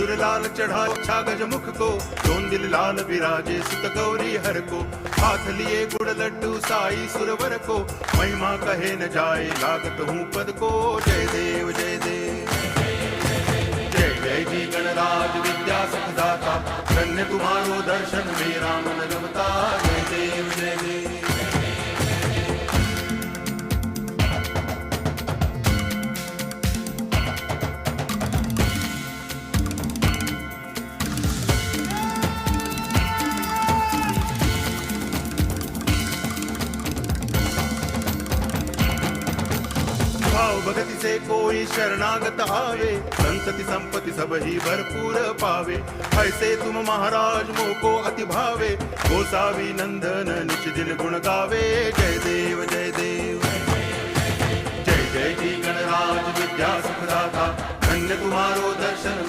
सिंदूर लाल चढ़ा छा गज मुख को, दोन दिल लाल विराजे सुत गौरी हर को, हाथ लिए गुड़ लड्डू साई सुरवर को, महिमा कहे न जाए लागत हूँ पद को। जय देव जय देव जय जय जी गणराज विद्या सुखदाता, धन्य तुम्हारो दर्शन मेरा मन रमता। जय देव जय देव भाव भगति से कोई शरणागत आवे, संतति संपत्ति सब ही भरपूर पावे। ऐसे तुम महाराज मोको अति भावे, गोसावी नंदन निच दिन गुण गावे। जय देव जय देव जय जय जी गणराज विद्या सुखदाता, धन्य तुम्हारो दर्शन